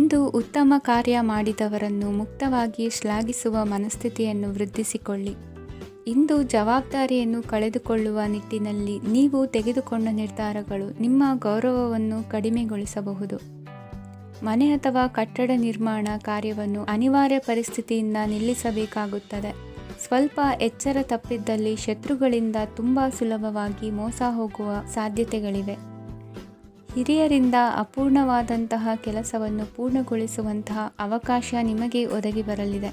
ಇಂದು ಉತ್ತಮ ಕಾರ್ಯ ಮಾಡಿದವರನ್ನು ಮುಕ್ತವಾಗಿ ಶ್ಲಾಘಿಸುವ ಮನಸ್ಥಿತಿಯನ್ನು ವೃದ್ಧಿಸಿಕೊಳ್ಳಿ. ಇಂದು ಜವಾಬ್ದಾರಿಯನ್ನು ಕಳೆದುಕೊಳ್ಳುವ ನಿಟ್ಟಿನಲ್ಲಿ ನೀವು ತೆಗೆದುಕೊಂಡ ನಿರ್ಧಾರಗಳು ನಿಮ್ಮ ಗೌರವವನ್ನು ಕಡಿಮೆಗೊಳಿಸಬಹುದು. ಮನೆ ಅಥವಾ ಕಟ್ಟಡ ನಿರ್ಮಾಣ ಕಾರ್ಯವನ್ನು ಅನಿವಾರ್ಯ ಪರಿಸ್ಥಿತಿಯಿಂದ ನಿಲ್ಲಿಸಬೇಕಾಗುತ್ತದೆ. ಸ್ವಲ್ಪ ಎಚ್ಚರ ತಪ್ಪಿದ್ದಲ್ಲಿ ಶತ್ರುಗಳಿಂದ ತುಂಬ ಸುಲಭವಾಗಿ ಮೋಸ ಹೋಗುವ ಸಾಧ್ಯತೆಗಳಿವೆ. ಹಿರಿಯರಿಂದ ಅಪೂರ್ಣವಾದಂತಹ ಕೆಲಸವನ್ನು ಪೂರ್ಣಗೊಳಿಸುವಂತಹ ಅವಕಾಶ ನಿಮಗೆ ಒದಗಿ ಬರಲಿದೆ.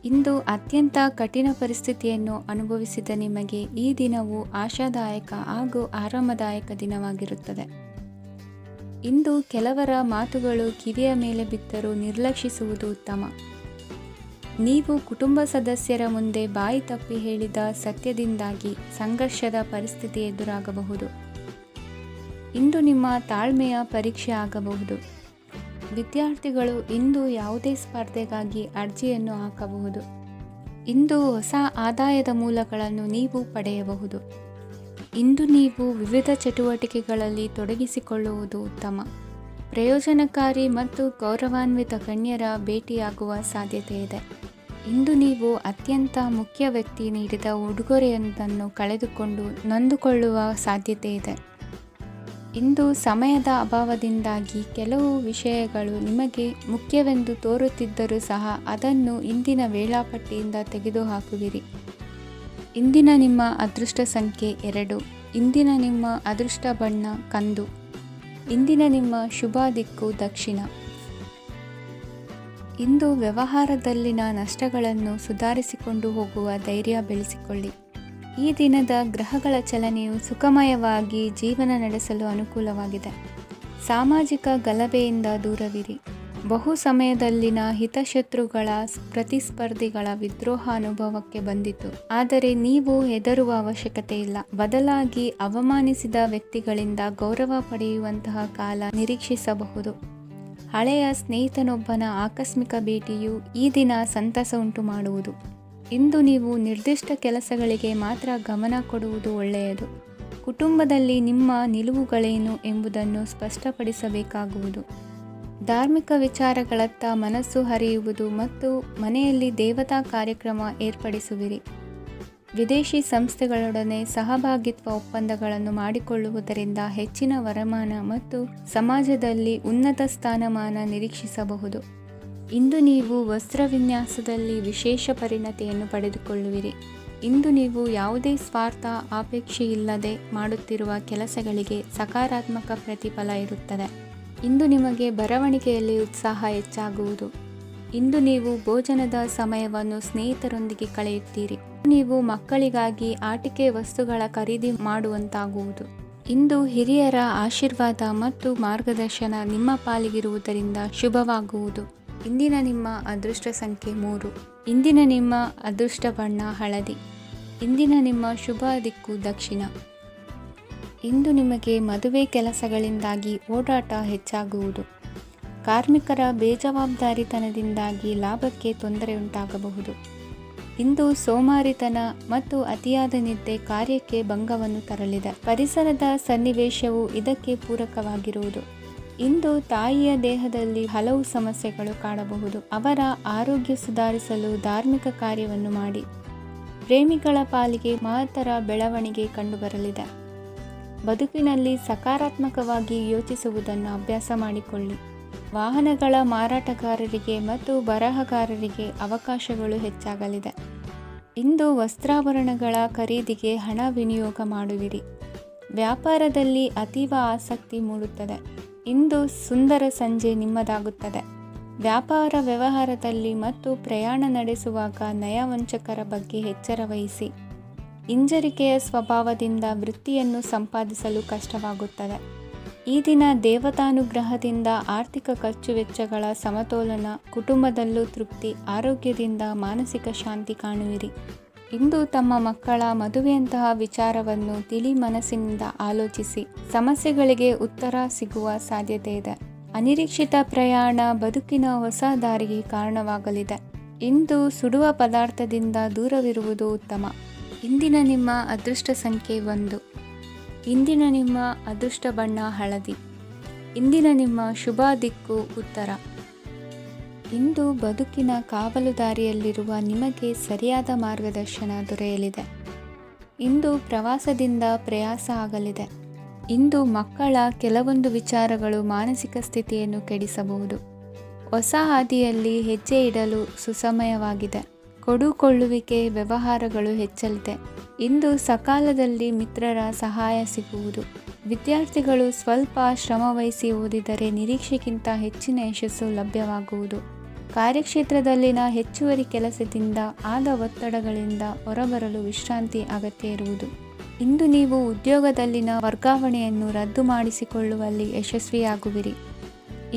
ಇಂದು ಅತ್ಯಂತ ಕಠಿಣ ಪರಿಸ್ಥಿತಿಯನ್ನು ಅನುಭವಿಸಿದ ನಿಮಗೆ ಈ ದಿನವು ಆಶಾದಾಯಕ ಹಾಗೂ ಆರಾಮದಾಯಕ ದಿನವಾಗಿರುತ್ತದೆ. ಇಂದು ಕೆಲವರ ಮಾತುಗಳು ಕಿವಿಯ ಮೇಲೆ ಬಿದ್ದರೂ ನಿರ್ಲಕ್ಷಿಸುವುದು ಉತ್ತಮ. ನೀವು ಕುಟುಂಬ ಸದಸ್ಯರ ಮುಂದೆ ಬಾಯಿ ತಪ್ಪಿ ಹೇಳಿದ ಸತ್ಯದಿಂದಾಗಿ ಸಂಘರ್ಷದ ಪರಿಸ್ಥಿತಿ ಎದುರಾಗಬಹುದು. ಇಂದು ನಿಮ್ಮ ತಾಳ್ಮೆಯ ಪರೀಕ್ಷೆ ಆಗಬಹುದು. ವಿದ್ಯಾರ್ಥಿಗಳು ಇಂದು ಯಾವುದೇ ಸ್ಪರ್ಧೆಗಾಗಿ ಅರ್ಜಿಯನ್ನು ಹಾಕಬಹುದು. ಇಂದು ಹೊಸ ಆದಾಯದ ಮೂಲಗಳನ್ನು ನೀವು ಪಡೆಯಬಹುದು. ಇಂದು ನೀವು ವಿವಿಧ ಚಟುವಟಿಕೆಗಳಲ್ಲಿ ತೊಡಗಿಸಿಕೊಳ್ಳುವುದು ಉತ್ತಮ. ಪ್ರಯೋಜನಕಾರಿ ಮತ್ತು ಗೌರವಾನ್ವಿತ ಗಣ್ಯರ ಭೇಟಿಯಾಗುವ ಸಾಧ್ಯತೆ ಇದೆ. ಇಂದು ನೀವು ಅತ್ಯಂತ ಮುಖ್ಯ ವ್ಯಕ್ತಿ ನೀಡಿದ ಉಡುಗೊರೆಯೊಂದನ್ನು ಕಳೆದುಕೊಂಡು ನೊಂದುಕೊಳ್ಳುವ ಸಾಧ್ಯತೆ ಇದೆ. ಇಂದು ಸಮಯದ ಅಭಾವದಿಂದಾಗಿ ಕೆಲವು ವಿಷಯಗಳು ನಿಮಗೆ ಮುಖ್ಯವೆಂದು ತೋರುತ್ತಿದ್ದರೂ ಸಹ ಅದನ್ನು ಇಂದಿನ ವೇಳಾಪಟ್ಟಿಯಿಂದ ತೆಗೆದುಹಾಕುವಿರಿ. ಇಂದಿನ ನಿಮ್ಮ ಅದೃಷ್ಟ ಸಂಖ್ಯೆ 2. ಇಂದಿನ ನಿಮ್ಮ ಅದೃಷ್ಟ ಬಣ್ಣ ಕಂದು. ಇಂದಿನ ನಿಮ್ಮ ಶುಭ ದಿಕ್ಕು ದಕ್ಷಿಣ. ಇಂದು ವ್ಯವಹಾರದಲ್ಲಿನ ನಷ್ಟಗಳನ್ನು ಸುಧಾರಿಸಿಕೊಂಡು ಹೋಗುವ ಧೈರ್ಯ ಬೆಳೆಸಿಕೊಳ್ಳಿ. ಈ ದಿನದ ಗ್ರಹಗಳ ಚಲನೆಯು ಸುಖಮಯವಾಗಿ ಜೀವನ ನಡೆಸಲು ಅನುಕೂಲವಾಗಿದೆ. ಸಾಮಾಜಿಕ ಗಲಭೆಯಿಂದ ದೂರವಿರಿ. ಬಹು ಸಮಯದಲ್ಲಿನ ಹಿತಶತ್ರುಗಳ ಪ್ರತಿಸ್ಪರ್ಧಿಗಳ ವಿದ್ರೋಹ ಅನುಭವಕ್ಕೆ ಬಂದಿತು. ಆದರೆ ನೀವು ಹೆದರುವ ಅವಶ್ಯಕತೆ ಇಲ್ಲ. ಬದಲಾಗಿ ಅವಮಾನಿಸಿದ ವ್ಯಕ್ತಿಗಳಿಂದ ಗೌರವ ಪಡೆಯುವಂತಹ ಕಾಲ ನಿರೀಕ್ಷಿಸಬಹುದು. ಹಳೆಯ ಸ್ನೇಹಿತನೊಬ್ಬನ ಆಕಸ್ಮಿಕ ಭೇಟಿಯು ಈ ದಿನ ಸಂತಸ ಉಂಟು ಮಾಡುವುದು. ಇಂದು ನೀವು ನಿರ್ದಿಷ್ಟ ಕೆಲಸಗಳಿಗೆ ಮಾತ್ರ ಗಮನ ಕೊಡುವುದು ಒಳ್ಳೆಯದು. ಕುಟುಂಬದಲ್ಲಿ ನಿಮ್ಮ ನಿಲುವುಗಳೇನು ಎಂಬುದನ್ನು ಸ್ಪಷ್ಟಪಡಿಸಬೇಕಾಗುವುದು. ಧಾರ್ಮಿಕ ವಿಚಾರಗಳತ್ತ ಮನಸ್ಸು ಹರಿಯುವುದು ಮತ್ತು ಮನೆಯಲ್ಲಿ ದೇವತಾ ಕಾರ್ಯಕ್ರಮ ಏರ್ಪಡಿಸುವಿರಿ. ವಿದೇಶಿ ಸಂಸ್ಥೆಗಳೊಡನೆ ಸಹಭಾಗಿತ್ವ ಒಪ್ಪಂದಗಳನ್ನು ಮಾಡಿಕೊಳ್ಳುವುದರಿಂದ ಹೆಚ್ಚಿನ ವರಮಾನ ಮತ್ತು ಸಮಾಜದಲ್ಲಿ ಉನ್ನತ ಸ್ಥಾನಮಾನ ನಿರೀಕ್ಷಿಸಬಹುದು. ಇಂದು ನೀವು ವಸ್ತ್ರವಿನ್ಯಾಸದಲ್ಲಿ ವಿಶೇಷ ಪರಿಣತಿಯನ್ನು ಪಡೆದುಕೊಳ್ಳುವಿರಿ. ಇಂದು ನೀವು ಯಾವುದೇ ಸ್ವಾರ್ಥ ಅಪೇಕ್ಷೆಯಿಲ್ಲದೆ ಮಾಡುತ್ತಿರುವ ಕೆಲಸಗಳಿಗೆ ಸಕಾರಾತ್ಮಕ ಪ್ರತಿಫಲ ಇರುತ್ತದೆ. ಇಂದು ನಿಮಗೆ ಬರವಣಿಗೆಯಲ್ಲಿ ಉತ್ಸಾಹ ಹೆಚ್ಚಾಗುವುದು. ಇಂದು ನೀವು ಭೋಜನದ ಸಮಯವನ್ನು ಸ್ನೇಹಿತರೊಂದಿಗೆ ಕಳೆಯುತ್ತೀರಿ. ನೀವು ಮಕ್ಕಳಿಗಾಗಿ ಆಟಿಕೆ ವಸ್ತುಗಳ ಖರೀದಿ ಮಾಡುವಂತಾಗುವುದು. ಇಂದು ಹಿರಿಯರ ಆಶೀರ್ವಾದ ಮತ್ತು ಮಾರ್ಗದರ್ಶನ ನಿಮ್ಮ ಪಾಲಿಗಿರುವುದರಿಂದ ಶುಭವಾಗುವುದು. ಇಂದಿನ ನಿಮ್ಮ ಅದೃಷ್ಟ ಸಂಖ್ಯೆ 3. ಇಂದಿನ ನಿಮ್ಮ ಅದೃಷ್ಟ ಬಣ್ಣ ಹಳದಿ. ಇಂದಿನ ನಿಮ್ಮ ಶುಭ ದಿಕ್ಕು ದಕ್ಷಿಣ. ಇಂದು ನಿಮಗೆ ಮದುವೆ ಕೆಲಸಗಳಿಂದಾಗಿ ಓಡಾಟ ಹೆಚ್ಚಾಗುವುದು. ಕಾರ್ಮಿಕರ ಬೇಜವಾಬ್ದಾರಿತನದಿಂದಾಗಿ ಲಾಭಕ್ಕೆ ತೊಂದರೆಯುಂಟಾಗಬಹುದು. ಇಂದು ಸೋಮಾರಿತನ ಮತ್ತು ಅತಿಯಾದ ನಿದ್ದೆ ಕಾರ್ಯಕ್ಕೆ ಭಂಗವನ್ನು ತರಲಿದೆ. ಪರಿಸರದ ಸನ್ನಿವೇಶವು ಇದಕ್ಕೆ ಪೂರಕವಾಗಿರುವುದು. ಇಂದು ತಾಯಿಯ ದೇಹದಲ್ಲಿ ಹಲವು ಸಮಸ್ಯೆಗಳು ಕಾಣಬಹುದು. ಅವರ ಆರೋಗ್ಯ ಸುಧಾರಿಸಲು ಧಾರ್ಮಿಕ ಕಾರ್ಯವನ್ನು ಮಾಡಿ. ಪ್ರೇಮಿಗಳ ಪಾಲಿಗೆ ಮಹತ್ತರ ಬೆಳವಣಿಗೆ ಕಂಡುಬರಲಿದೆ. ಬದುಕಿನಲ್ಲಿ ಸಕಾರಾತ್ಮಕವಾಗಿ ಯೋಚಿಸುವುದನ್ನು ಅಭ್ಯಾಸ ಮಾಡಿಕೊಳ್ಳಿ. ವಾಹನಗಳ ಮಾರಾಟಗಾರರಿಗೆ ಮತ್ತು ಬರಹಗಾರರಿಗೆ ಅವಕಾಶಗಳು ಹೆಚ್ಚಾಗಲಿದೆ. ಇಂದು ವಸ್ತ್ರಾಭರಣಗಳ ಖರೀದಿಗೆ ಹಣ ವಿನಿಯೋಗ ಮಾಡುವಿರಿ. ವ್ಯಾಪಾರದಲ್ಲಿ ಅತೀವ ಆಸಕ್ತಿ ಮೂಡುತ್ತದೆ. ಇಂದು ಸುಂದರ ಸಂಜೆ ನಿಮ್ಮದಾಗುತ್ತದೆ. ವ್ಯಾಪಾರ ವ್ಯವಹಾರದಲ್ಲಿ ಮತ್ತು ಪ್ರಯಾಣ ನಡೆಸುವಾಗ ನಯವಂಚಕರ ಬಗ್ಗೆ ಎಚ್ಚರ ವಹಿಸಿ. ಹಿಂಜರಿಕೆಯ ಸ್ವಭಾವದಿಂದ ವೃತ್ತಿಯನ್ನು ಸಂಪಾದಿಸಲು ಕಷ್ಟವಾಗುತ್ತದೆ. ಈ ದಿನ ದೇವತಾನುಗ್ರಹದಿಂದ ಆರ್ಥಿಕ ಖರ್ಚು ವೆಚ್ಚಗಳ ಸಮತೋಲನ, ಕುಟುಂಬದಲ್ಲೂ ತೃಪ್ತಿ, ಆರೋಗ್ಯದಿಂದ ಮಾನಸಿಕ ಶಾಂತಿ ಕಾಣುವಿರಿ. ಇಂದು ತಮ್ಮ ಮಕ್ಕಳ ಮದುವೆಯಂತಹ ವಿಚಾರವನ್ನು ತಿಳಿ ಮನಸ್ಸಿನಿಂದ ಆಲೋಚಿಸಿ. ಸಮಸ್ಯೆಗಳಿಗೆ ಉತ್ತರ ಸಿಗುವ ಸಾಧ್ಯತೆ ಇದೆ. ಅನಿರೀಕ್ಷಿತ ಪ್ರಯಾಣ ಬದುಕಿನ ಹೊಸ ದಾರಿಗೆ ಕಾರಣವಾಗಲಿದೆ. ಇಂದು ಸುಡುವ ಪದಾರ್ಥದಿಂದ ದೂರವಿರುವುದು ಉತ್ತಮ. ಇಂದಿನ ನಿಮ್ಮ ಅದೃಷ್ಟ ಸಂಖ್ಯೆ 1. ಇಂದಿನ ನಿಮ್ಮ ಅದೃಷ್ಟ ಬಣ್ಣ ಹಳದಿ. ಇಂದಿನ ನಿಮ್ಮ ಶುಭ ದಿಕ್ಕು ಉತ್ತರ. ಇಂದು ಬದುಕಿನ ಕಾವಲುದಾರಿಯಲ್ಲಿರುವ ನಿಮಗೆ ಸರಿಯಾದ ಮಾರ್ಗದರ್ಶನ ದೊರೆಯಲಿದೆ. ಇಂದು ಪ್ರವಾಸದಿಂದ ಪ್ರಯಾಸ ಆಗಲಿದೆ. ಇಂದು ಮಕ್ಕಳ ಕೆಲವೊಂದು ವಿಚಾರಗಳು ಮಾನಸಿಕ ಸ್ಥಿತಿಯನ್ನು ಕೆಡಿಸಬಹುದು. ಹೊಸ ಹಾದಿಯಲ್ಲಿ ಹೆಜ್ಜೆ ಇಡಲು ಸುಸಮಯವಾಗಿದೆ. ಕೊಡುಕೊಳ್ಳುವಿಕೆ ವ್ಯವಹಾರಗಳು ಹೆಚ್ಚಲಿದೆ. ಇಂದು ಸಕಾಲದಲ್ಲಿ ಮಿತ್ರರ ಸಹಾಯ ಸಿಗುವುದು. ವಿದ್ಯಾರ್ಥಿಗಳು ಸ್ವಲ್ಪ ಶ್ರಮವಹಿಸಿ ಓದಿದರೆ ನಿರೀಕ್ಷೆಗಿಂತ ಹೆಚ್ಚಿನ ಯಶಸ್ಸು ಲಭ್ಯವಾಗುವುದು. ಕಾರ್ಯಕ್ಷೇತ್ರದಲ್ಲಿನ ಹೆಚ್ಚುವರಿ ಕೆಲಸದಿಂದ ಆದ ಒತ್ತಡಗಳಿಂದ ಹೊರಬರಲು ವಿಶ್ರಾಂತಿ ಅಗತ್ಯ ಇರುವುದು. ಇಂದು ನೀವು ಉದ್ಯೋಗದಲ್ಲಿನ ವರ್ಗಾವಣೆಯನ್ನು ರದ್ದು ಮಾಡಿಸಿಕೊಳ್ಳುವಲ್ಲಿ ಯಶಸ್ವಿಯಾಗುವಿರಿ.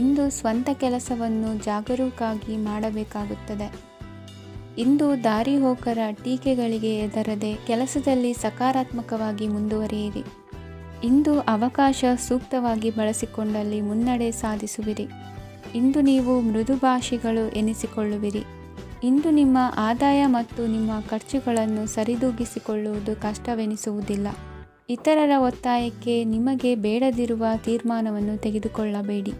ಇಂದು ಸ್ವಂತ ಕೆಲಸವನ್ನು ಜಾಗರೂಕರಾಗಿ ಮಾಡಬೇಕಾಗುತ್ತದೆ. ಇಂದು ದಾರಿಹೋಕರ ಟೀಕೆಗಳಿಗೆ ಹೆದರದೆ ಕೆಲಸದಲ್ಲಿ ಸಕಾರಾತ್ಮಕವಾಗಿ ಮುಂದುವರಿಯಿರಿ. ಇಂದು ಅವಕಾಶ ಸೂಕ್ತವಾಗಿ ಬಳಸಿಕೊಂಡಲ್ಲಿ ಮುನ್ನಡೆ ಸಾಧಿಸುವಿರಿ. ಇಂದು ನೀವು ಮೃದುಭಾಷಿಗಳು ಎನಿಸಿಕೊಳ್ಳುವಿರಿ. ಇಂದು ನಿಮ್ಮ ಆದಾಯ ಮತ್ತು ನಿಮ್ಮ ಖರ್ಚುಗಳನ್ನು ಸರಿದೂಗಿಸಿಕೊಳ್ಳುವುದು ಕಷ್ಟವೆನಿಸುವುದಿಲ್ಲ. ಇತರರ ಒತ್ತಾಯಕ್ಕೆ ನಿಮಗೆ ಬೇಡದಿರುವ ತೀರ್ಮಾನವನ್ನು ತೆಗೆದುಕೊಳ್ಳಬೇಡಿ.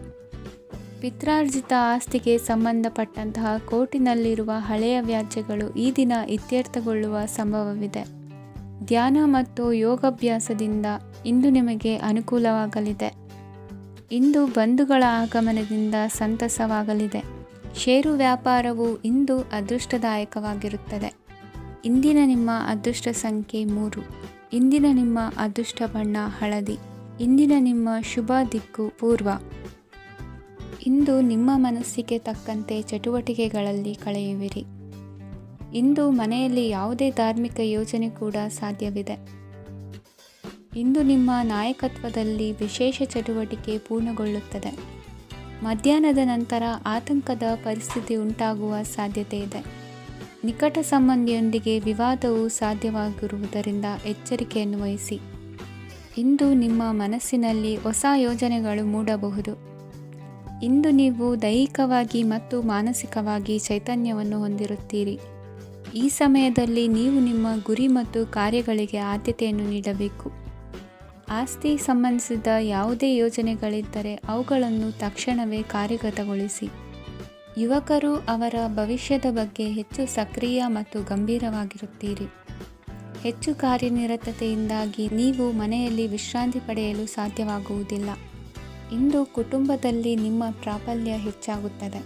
ಪಿತ್ರಾರ್ಜಿತ ಆಸ್ತಿಗೆ ಸಂಬಂಧಪಟ್ಟಂತಹ ಕೋರ್ಟಿನಲ್ಲಿರುವ ಹಳೆಯ ವ್ಯಾಜ್ಯಗಳು ಈ ದಿನ ಇತ್ಯರ್ಥಗೊಳ್ಳುವ ಸಂಭವವಿದೆ. ಧ್ಯಾನ ಮತ್ತು ಯೋಗಾಭ್ಯಾಸದಿಂದ ಇಂದು ನಿಮಗೆ ಅನುಕೂಲವಾಗಲಿದೆ. ಇಂದು ಬಂಧುಗಳ ಆಗಮನದಿಂದ ಸಂತಸವಾಗಲಿದೆ. ಷೇರು ವ್ಯಾಪಾರವು ಇಂದು ಅದೃಷ್ಟದಾಯಕವಾಗಿರುತ್ತದೆ. ಇಂದಿನ ನಿಮ್ಮ ಅದೃಷ್ಟ ಸಂಖ್ಯೆ 3. ಇಂದಿನ ನಿಮ್ಮ ಅದೃಷ್ಟ ಬಣ್ಣ ಹಳದಿ. ಇಂದಿನ ನಿಮ್ಮ ಶುಭ ದಿಕ್ಕು ಪೂರ್ವ. ಇಂದು ನಿಮ್ಮ ಮನಸ್ಸಿಗೆ ತಕ್ಕಂತೆ ಚಟುವಟಿಕೆಗಳಲ್ಲಿ ಕಳೆಯುವಿರಿ. ಇಂದು ಮನೆಯಲ್ಲಿ ಯಾವುದೇ ಧಾರ್ಮಿಕ ಯೋಜನೆ ಕೂಡ ಸಾಧ್ಯವಿದೆ. ಇಂದು ನಿಮ್ಮ ನಾಯಕತ್ವದಲ್ಲಿ ವಿಶೇಷ ಚಟುವಟಿಕೆ ಪೂರ್ಣಗೊಳ್ಳುತ್ತದೆ. ಮಧ್ಯಾಹ್ನದ ನಂತರ ಆತಂಕದ ಪರಿಸ್ಥಿತಿ ಉಂಟಾಗುವ ಸಾಧ್ಯತೆ ಇದೆ. ನಿಕಟ ಸಂಬಂಧಿಯೊಂದಿಗೆ ವಿವಾದವು ಸಾಧ್ಯವಾಗಿರುವುದರಿಂದ ಎಚ್ಚರಿಕೆಯನ್ನು ವಹಿಸಿ. ಇಂದು ನಿಮ್ಮ ಮನಸ್ಸಿನಲ್ಲಿ ಹೊಸ ಯೋಜನೆಗಳು ಮೂಡಬಹುದು. ಇಂದು ನೀವು ದೈಹಿಕವಾಗಿ ಮತ್ತು ಮಾನಸಿಕವಾಗಿ ಚೈತನ್ಯವನ್ನು ಹೊಂದಿರುತ್ತೀರಿ. ಈ ಸಮಯದಲ್ಲಿ ನೀವು ನಿಮ್ಮ ಗುರಿ ಮತ್ತು ಕಾರ್ಯಗಳಿಗೆ ಆದ್ಯತೆಯನ್ನು ನೀಡಬೇಕು. ಆಸ್ತಿ ಸಂಬಂಧಿಸಿದ ಯಾವುದೇ ಯೋಜನೆಗಳಿದ್ದರೆ ಅವುಗಳನ್ನು ತಕ್ಷಣವೇ ಕಾರ್ಯಗತಗೊಳಿಸಿ. ಯುವಕರು ಅವರ ಭವಿಷ್ಯದ ಬಗ್ಗೆ ಹೆಚ್ಚು ಸಕ್ರಿಯ ಮತ್ತು ಗಂಭೀರವಾಗಿರುತ್ತೀರಿ. ಹೆಚ್ಚು ಕಾರ್ಯನಿರತತೆಯಿಂದಾಗಿ ನೀವು ಮನೆಯಲ್ಲಿ ವಿಶ್ರಾಂತಿ ಪಡೆಯಲು ಸಾಧ್ಯವಾಗುವುದಿಲ್ಲ. ಇಂದು ಕುಟುಂಬದಲ್ಲಿ ನಿಮ್ಮ ಪ್ರಾಬಲ್ಯ ಹೆಚ್ಚಾಗುತ್ತದೆ.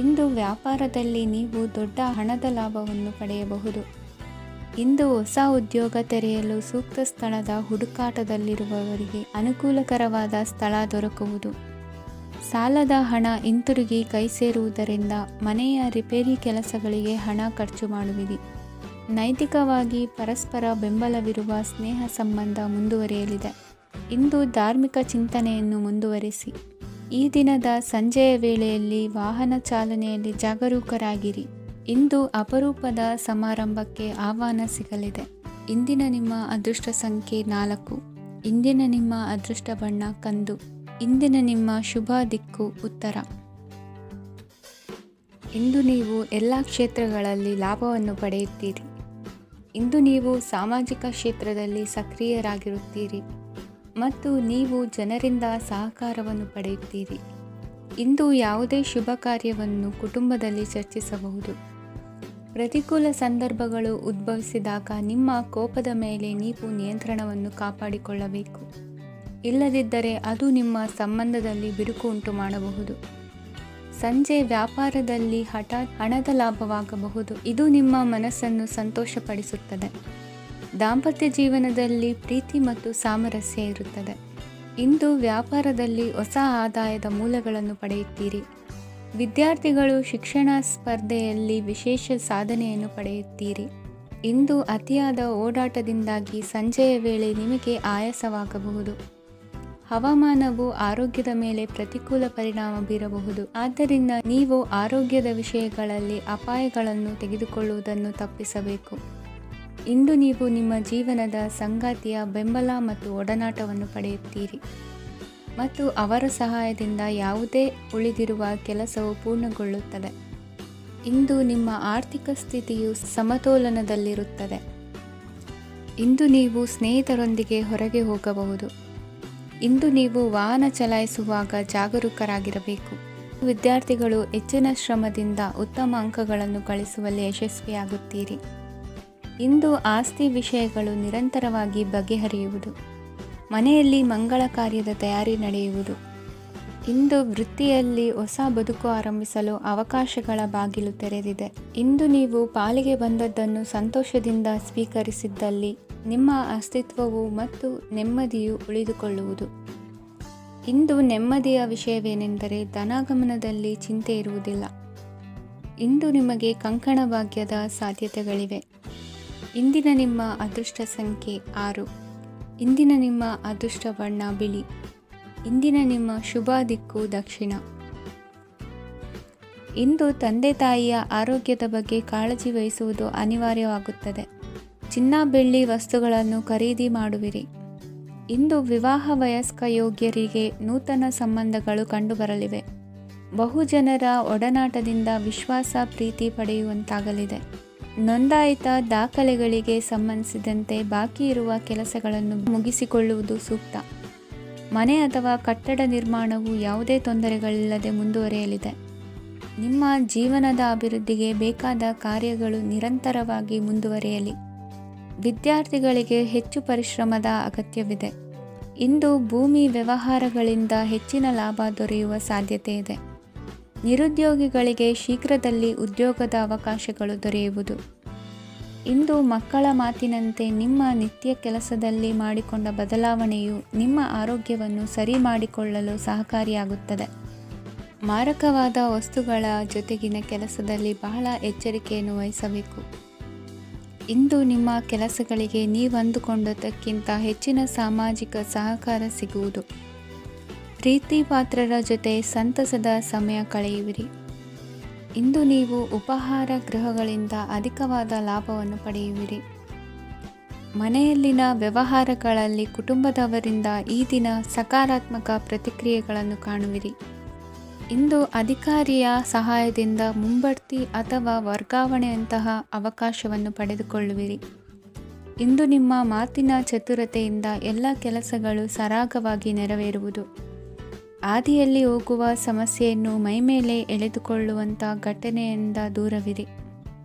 ಇಂದು ವ್ಯಾಪಾರದಲ್ಲಿ ನೀವು ದೊಡ್ಡ ಹಣದ ಲಾಭವನ್ನು ಪಡೆಯಬಹುದು. ಇಂದು ಹೊಸ ಉದ್ಯೋಗ ತೆರೆಯಲು ಸೂಕ್ತ ಸ್ಥಳದ ಹುಡುಕಾಟದಲ್ಲಿರುವವರಿಗೆ ಅನುಕೂಲಕರವಾದ ಸ್ಥಳ ದೊರಕುವುದು. ಸಾಲದ ಹಣ ಹಿಂತಿರುಗಿ ಕೈ ಸೇರುವುದರಿಂದ ಮನೆಯ ರಿಪೇರಿ ಕೆಲಸಗಳಿಗೆ ಹಣ ಖರ್ಚು ಮಾಡುವಿರಿ. ನೈತಿಕವಾಗಿ ಪರಸ್ಪರ ಬೆಂಬಲವಿರುವ ಸ್ನೇಹ ಸಂಬಂಧ ಮುಂದುವರಿಯಲಿದೆ. ಇಂದು ಧಾರ್ಮಿಕ ಚಿಂತನೆಯನ್ನು ಮುಂದುವರಿಸಿ. ಈ ದಿನದ ಸಂಜೆಯ ವೇಳೆಯಲ್ಲಿ ವಾಹನ ಚಾಲನೆಯಲ್ಲಿ ಜಾಗರೂಕರಾಗಿರಿ. ಇಂದು ಅಪರೂಪದ ಸಮಾರಂಭಕ್ಕೆ ಆಹ್ವಾನ ಸಿಗಲಿದೆ. ಇಂದಿನ ನಿಮ್ಮ ಅದೃಷ್ಟ ಸಂಖ್ಯೆ 4. ಇಂದಿನ ನಿಮ್ಮ ಅದೃಷ್ಟ ಬಣ್ಣ ಕಂದು. ಇಂದಿನ ನಿಮ್ಮ ಶುಭ ದಿಕ್ಕು ಉತ್ತರ. ಇಂದು ನೀವು ಎಲ್ಲ ಕ್ಷೇತ್ರಗಳಲ್ಲಿ ಲಾಭವನ್ನು ಪಡೆಯುತ್ತೀರಿ. ಇಂದು ನೀವು ಸಾಮಾಜಿಕ ಕ್ಷೇತ್ರದಲ್ಲಿ ಸಕ್ರಿಯರಾಗಿರುತ್ತೀರಿ ಮತ್ತು ನೀವು ಜನರಿಂದ ಸಹಕಾರವನ್ನು ಪಡೆಯುತ್ತೀರಿ. ಇಂದು ಯಾವುದೇ ಶುಭ ಕಾರ್ಯವನ್ನು ಕುಟುಂಬದಲ್ಲಿ ಚರ್ಚಿಸಬಹುದು. ಪ್ರತಿಕೂಲ ಸಂದರ್ಭಗಳು ಉದ್ಭವಿಸಿದಾಗ ನಿಮ್ಮ ಕೋಪದ ಮೇಲೆ ನೀವು ನಿಯಂತ್ರಣವನ್ನು ಕಾಪಾಡಿಕೊಳ್ಳಬೇಕು. ಇಲ್ಲದಿದ್ದರೆ ಅದು ನಿಮ್ಮ ಸಂಬಂಧದಲ್ಲಿ ಬಿರುಕು ಉಂಟು ಮಾಡಬಹುದು. ಸಂಜೆ ವ್ಯಾಪಾರದಲ್ಲಿ ಹಠಾತ್ ಹಣದ ಲಾಭವಾಗಬಹುದು. ಇದು ನಿಮ್ಮ ಮನಸ್ಸನ್ನು ಸಂತೋಷಪಡಿಸುತ್ತದೆ. ದಾಂಪತ್ಯ ಜೀವನದಲ್ಲಿ ಪ್ರೀತಿ ಮತ್ತು ಸಾಮರಸ್ಯ ಇರುತ್ತದೆ. ಇಂದು ವ್ಯಾಪಾರದಲ್ಲಿ ಹೊಸ ಆದಾಯದ ಮೂಲಗಳನ್ನು ಪಡೆಯುತ್ತೀರಿ. ವಿದ್ಯಾರ್ಥಿಗಳು ಶಿಕ್ಷಣ ಸ್ಪರ್ಧೆಯಲ್ಲಿ ವಿಶೇಷ ಸಾಧನೆಯನ್ನು ಪಡೆಯುತ್ತೀರಿ. ಇಂದು ಅತಿಯಾದ ಓಡಾಟದಿಂದಾಗಿ ಸಂಜೆಯ ವೇಳೆ ನಿಮಗೆ ಆಯಾಸವಾಗಬಹುದು. ಹವಾಮಾನವು ಆರೋಗ್ಯದ ಮೇಲೆ ಪ್ರತಿಕೂಲ ಪರಿಣಾಮ ಬೀರಬಹುದು. ಆದ್ದರಿಂದ ನೀವು ಆರೋಗ್ಯದ ವಿಷಯಗಳಲ್ಲಿ ಅಪಾಯಗಳನ್ನು ತೆಗೆದುಕೊಳ್ಳುವುದನ್ನು ತಪ್ಪಿಸಬೇಕು. ಇಂದು ನೀವು ನಿಮ್ಮ ಜೀವನದ ಸಂಗಾತಿಯ ಬೆಂಬಲ ಮತ್ತು ಒಡನಾಟವನ್ನು ಪಡೆಯುತ್ತೀರಿ ಮತ್ತು ಅವರ ಸಹಾಯದಿಂದ ಯಾವುದೇ ಉಳಿದಿರುವ ಕೆಲಸವು ಪೂರ್ಣಗೊಳ್ಳುತ್ತದೆ. ಇಂದು ನಿಮ್ಮ ಆರ್ಥಿಕ ಸ್ಥಿತಿಯು ಸಮತೋಲನದಲ್ಲಿರುತ್ತದೆ. ಇಂದು ನೀವು ಸ್ನೇಹಿತರೊಂದಿಗೆ ಹೊರಗೆ ಹೋಗಬಹುದು. ಇಂದು ನೀವು ವಾಹನ ಚಲಾಯಿಸುವಾಗ ಜಾಗರೂಕರಾಗಿರಬೇಕು. ವಿದ್ಯಾರ್ಥಿಗಳು ಹೆಚ್ಚಿನ ಶ್ರಮದಿಂದ ಉತ್ತಮ ಅಂಕಗಳನ್ನು ಗಳಿಸುವಲ್ಲಿ ಯಶಸ್ವಿಯಾಗುತ್ತೀರಿ. ಇಂದು ಆಸ್ತಿ ವಿಷಯಗಳು ನಿರಂತರವಾಗಿ ಬಗೆಹರಿಯುವುದು. ಮನೆಯಲ್ಲಿ ಮಂಗಳ ಕಾರ್ಯದ ತಯಾರಿ ನಡೆಯುವುದು. ಇಂದು ವೃತ್ತಿಯಲ್ಲಿ ಹೊಸ ಬದುಕು ಆರಂಭಿಸಲು ಅವಕಾಶಗಳ ಬಾಗಿಲು ತೆರೆದಿದೆ. ಇಂದು ನೀವು ಪಾಲಿಗೆ ಬಂದದ್ದನ್ನು ಸಂತೋಷದಿಂದ ಸ್ವೀಕರಿಸಿದ್ದಲ್ಲಿ ನಿಮ್ಮ ಅಸ್ತಿತ್ವವು ಮತ್ತು ನೆಮ್ಮದಿಯು ಉಳಿದುಕೊಳ್ಳುವುದು. ಇಂದು ನೆಮ್ಮದಿಯ ವಿಷಯವೇನೆಂದರೆ ಧನಾಗಮನದಲ್ಲಿ ಚಿಂತೆ ಇರುವುದಿಲ್ಲ. ಇಂದು ನಿಮಗೆ ಕಂಕಣ ಭಾಗ್ಯದ ಸಾಧ್ಯತೆಗಳಿವೆ. ಇಂದಿನ ನಿಮ್ಮ ಅದೃಷ್ಟ ಸಂಖ್ಯೆ 6. ಇಂದಿನ ನಿಮ್ಮ ಅದೃಷ್ಟ ಬಣ್ಣ ಬಿಳಿ. ಇಂದಿನ ನಿಮ್ಮ ಶುಭ ದಿಕ್ಕು ದಕ್ಷಿಣ. ಇಂದು ತಂದೆ ತಾಯಿಯ ಆರೋಗ್ಯದ ಬಗ್ಗೆ ಕಾಳಜಿ ವಹಿಸುವುದು ಅನಿವಾರ್ಯವಾಗುತ್ತದೆ. ಚಿನ್ನ ಬೆಳ್ಳಿ ವಸ್ತುಗಳನ್ನು ಖರೀದಿ ಮಾಡುವಿರಿ. ಇಂದು ವಿವಾಹ ವಯಸ್ಕ ಯೋಗ್ಯರಿಗೆ ನೂತನ ಸಂಬಂಧಗಳು ಕಂಡುಬರಲಿವೆ. ಬಹುಜನರ ಒಡನಾಟದಿಂದ ವಿಶ್ವಾಸ ಪ್ರೀತಿ ಪಡೆಯುವಂತಾಗಲಿದೆ. ನೋಂದಾಯಿತ ದಾಖಲೆಗಳಿಗೆ ಸಂಬಂಧಿಸಿದಂತೆ ಬಾಕಿ ಇರುವ ಕೆಲಸಗಳನ್ನು ಮುಗಿಸಿಕೊಳ್ಳುವುದು ಸೂಕ್ತ. ಮನೆ ಅಥವಾ ಕಟ್ಟಡ ನಿರ್ಮಾಣವು ಯಾವುದೇ ತೊಂದರೆಗಳಿಲ್ಲದೆ ಮುಂದುವರಿಯಲಿದೆ. ನಿಮ್ಮ ಜೀವನದ ಅಭಿವೃದ್ಧಿಗೆ ಬೇಕಾದ ಕಾರ್ಯಗಳು ನಿರಂತರವಾಗಿ ಮುಂದುವರಿಯಲಿ. ವಿದ್ಯಾರ್ಥಿಗಳಿಗೆ ಹೆಚ್ಚು ಪರಿಶ್ರಮದ ಅಗತ್ಯವಿದೆ. ಇಂದು ಭೂಮಿ ವ್ಯವಹಾರಗಳಿಂದ ಹೆಚ್ಚಿನ ಲಾಭ ದೊರೆಯುವ ಸಾಧ್ಯತೆ ಇದೆ. ನಿರುದ್ಯೋಗಿಗಳಿಗೆ ಶೀಘ್ರದಲ್ಲಿ ಉದ್ಯೋಗದ ಅವಕಾಶಗಳು ದೊರೆಯುವುದು. ಇಂದು ಮಕ್ಕಳ ಮಾತಿನಂತೆ ನಿಮ್ಮ ನಿತ್ಯ ಕೆಲಸದಲ್ಲಿ ಮಾಡಿಕೊಂಡ ಬದಲಾವಣೆಯು ನಿಮ್ಮ ಆರೋಗ್ಯವನ್ನು ಸರಿ ಮಾಡಿಕೊಳ್ಳಲು ಸಹಕಾರಿಯಾಗುತ್ತದೆ. ಮಾರಕವಾದ ವಸ್ತುಗಳ ಜೊತೆಗಿನ ಕೆಲಸದಲ್ಲಿ ಬಹಳ ಎಚ್ಚರಿಕೆಯನ್ನು ವಹಿಸಬೇಕು. ಇಂದು ನಿಮ್ಮ ಕೆಲಸಗಳಿಗೆ ನೀವು ಅಂದುಕೊಂಡದ್ದಕ್ಕಿಂತ ಹೆಚ್ಚಿನ ಸಾಮಾಜಿಕ ಸಹಕಾರ ಸಿಗುವುದು. ಪ್ರೀತಿ ಪಾತ್ರರ ಜೊತೆ ಸಂತಸದ ಸಮಯ ಕಳೆಯುವಿರಿ. ಇಂದು ನೀವು ಉಪಹಾರ ಗೃಹಗಳಿಂದ ಅಧಿಕವಾದ ಲಾಭವನ್ನು ಪಡೆಯುವಿರಿ. ಮನೆಯಲ್ಲಿನ ವ್ಯವಹಾರಗಳಲ್ಲಿ ಕುಟುಂಬದವರಿಂದ ಈ ದಿನ ಸಕಾರಾತ್ಮಕ ಪ್ರತಿಕ್ರಿಯೆಗಳನ್ನು ಕಾಣುವಿರಿ. ಇಂದು ಅಧಿಕಾರಿಯ ಸಹಾಯದಿಂದ ಮುಂಬಡ್ತಿ ಅಥವಾ ವರ್ಗಾವಣೆಯಂತಹ ಅವಕಾಶವನ್ನು ಪಡೆದುಕೊಳ್ಳುವಿರಿ. ಇಂದು ನಿಮ್ಮ ಮಾತಿನ ಚತುರತೆಯಿಂದ ಎಲ್ಲ ಕೆಲಸಗಳು ಸರಾಗವಾಗಿ ನೆರವೇರುವುದು. ಹಾದಿಯಲ್ಲಿ ಹೋಗುವ ಸಮಸ್ಯೆಯನ್ನು ಮೈಮೇಲೆ ಎಳೆದುಕೊಳ್ಳುವಂಥ ಘಟನೆಯಿಂದ ದೂರವಿರಿ.